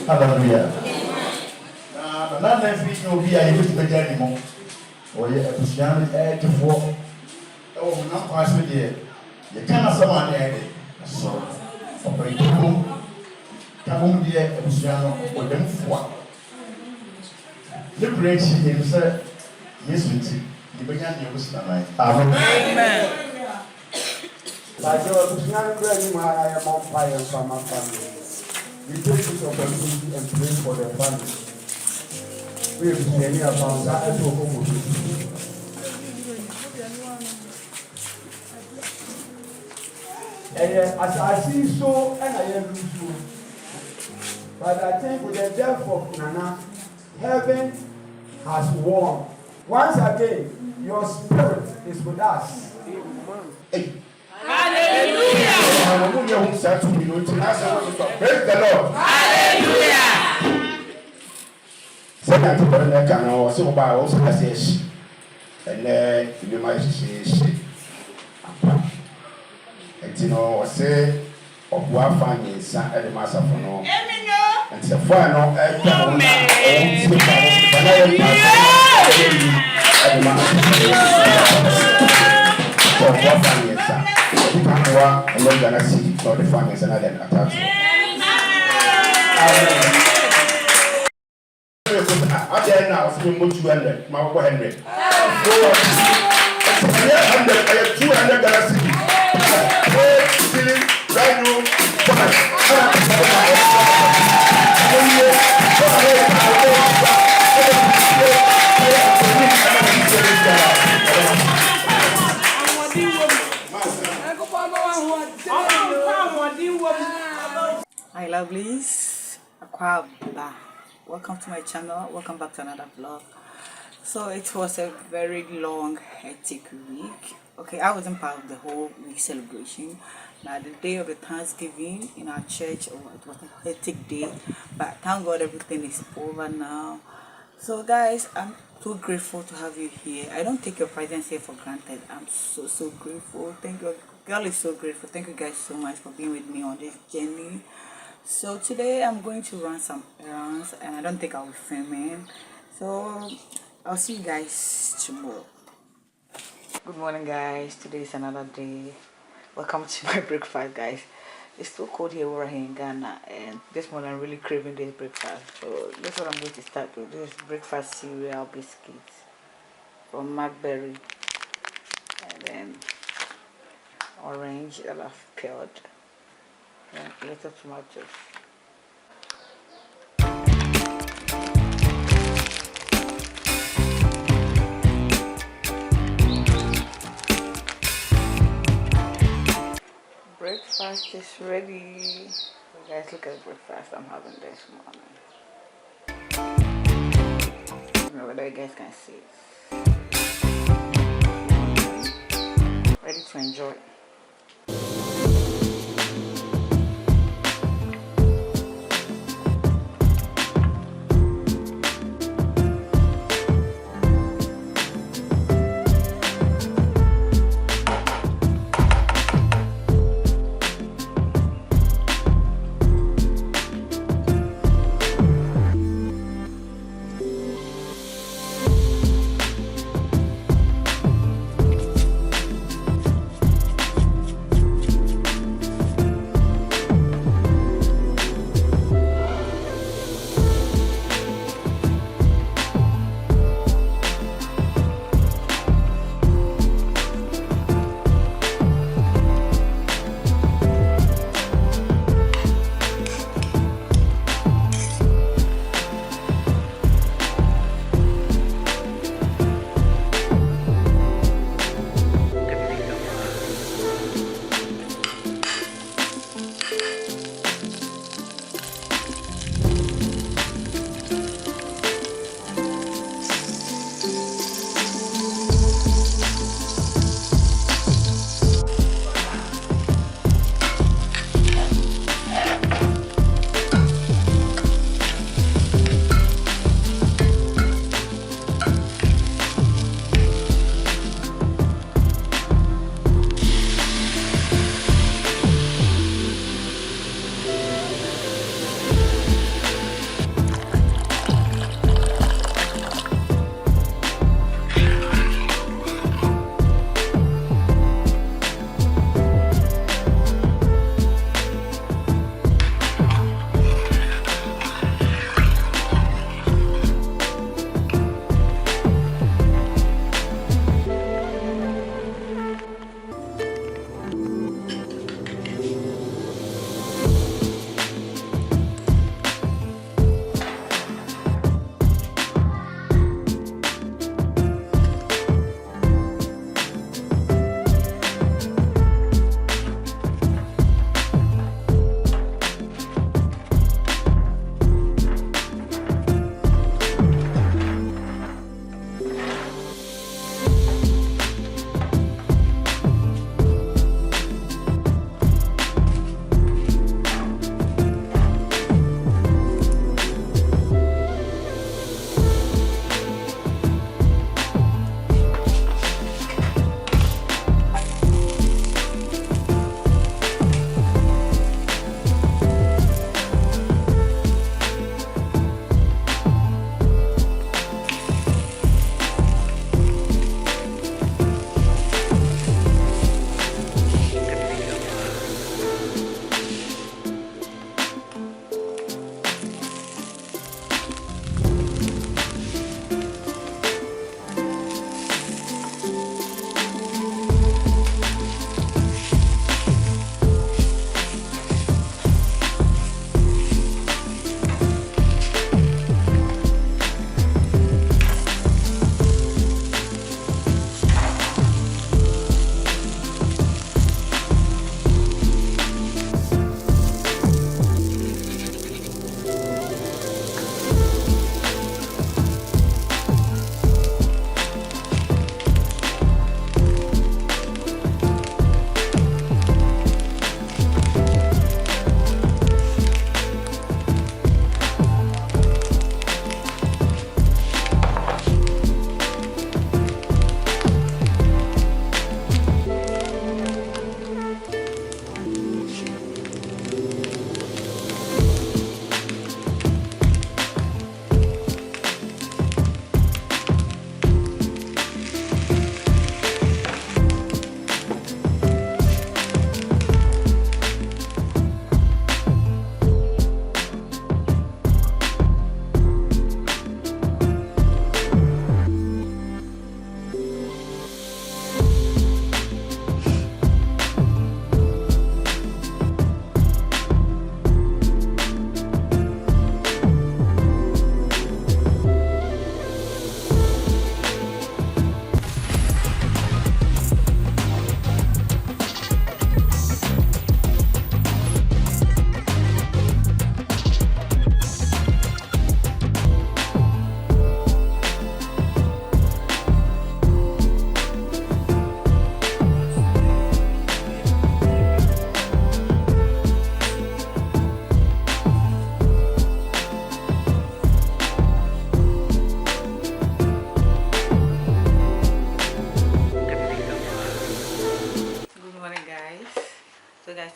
Hallelujah. Now, let's be no be a use the anymore. Or yet, a Christian air to walk. Oh, not pass with you. You cannot someone add it. So, operate the room. Come here, a Christian, or them for. Liberation himself, yes, we see. You began your wisdom. Amen. Like your Christian, I am on fire from my family. We take this opportunity and pray for the family. We have many about that at home. And as I see so, and I am so. But I think with the death of Nana, heaven has won. Once again, your spirit is with us. Hey. Hallelujah. Praise the Lord. Hallelujah. Second to burn that can also buy also as and then you might say, and you know, say, of what finding son at the master for no. And so far, no, and then gonna see for the families and other attacks. I dare now spend 200, my 100. 200, gonna see. Brand new. Hi lovelies, Akwaba. Welcome to my channel. Welcome back to another vlog. So it was a very long, hectic week. Okay, I wasn't part of the whole week celebration. But the day of the Thanksgiving in our church, oh, it was a hectic day. But thank God everything is over now. So guys, I'm so grateful to have you here. I don't take your presence here for granted. I'm so grateful. Thank you. Girl is so grateful. Thank you guys so much for being with me on this journey. So today I'm going to run some errands and I don't think I'll be filming. So I'll see you guys tomorrow. Good morning guys. Today is another day. Welcome to my breakfast guys. It's so cold here over here in Ghana and this morning I'm really craving this breakfast. So that's what I'm going to start with. This breakfast cereal biscuits from Macberry and then orange that I've peeled and little tomatoes. Breakfast is ready. So guys, look at the breakfast I'm having this morning. I don't know whether you guys can see it. Ready to enjoy.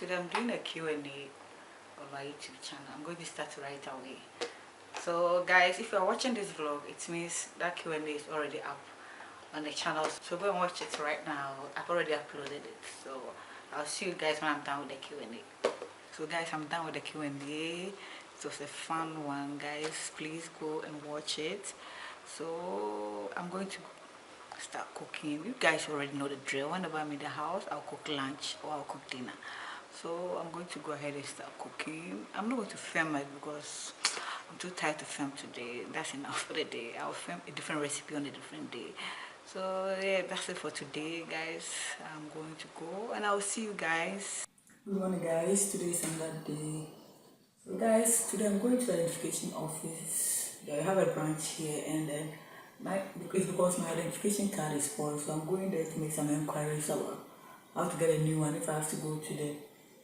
today I'm doing a Q&A on my YouTube channel. I'm going to start right away. So guys, if you're watching this vlog, it means that Q&A is already up on the channel. So go and watch it right now. I've already uploaded it. So I'll see you guys when I'm done with the Q&A. So guys, I'm done with the Q&A. It was a fun one, guys. Please go and watch it. So I'm going to start cooking. You guys already know the drill. Whenever I'm in the house, I'll cook lunch or I'll cook dinner. So I'm going to go ahead and start cooking. I'm not going to film it because I'm too tired to film today. That's enough for the day. I'll film a different recipe on a different day. So yeah, that's it for today, guys. I'm going to go and I'll see you guys. Good morning, guys. Today is another day. So guys, today I'm going to the identification office. I have a branch here, and then it's because my identification card is spoiled, so I'm going there to make some inquiries about how to get a new one if I have to go to the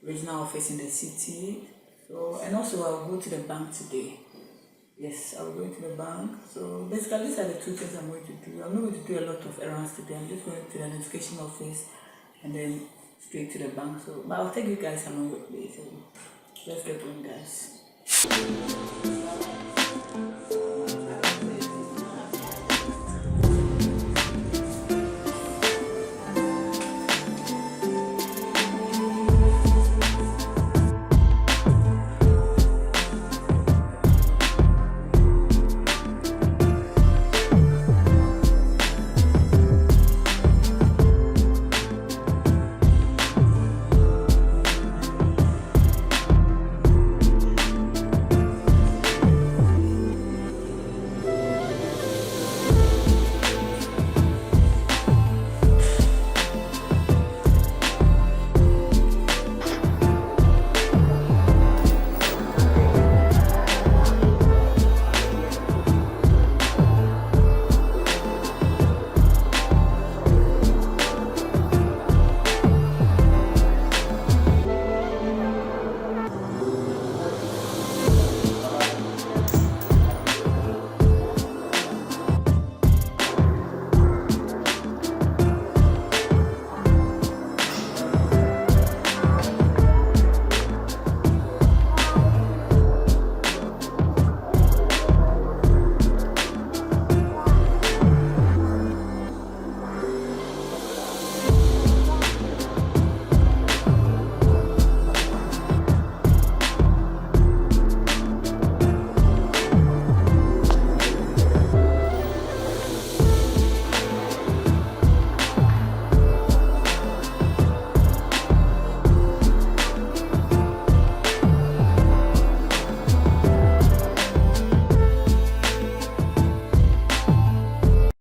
regional office in the city. So, and also I'll go to the bank today. Yes, I'll go to the bank. So basically these are the two things I'm going to do. I'm not going to do a lot of errands today. I'm just going to the identification office and then straight to the bank. So, but I'll take you guys along with me. So let's get going, guys.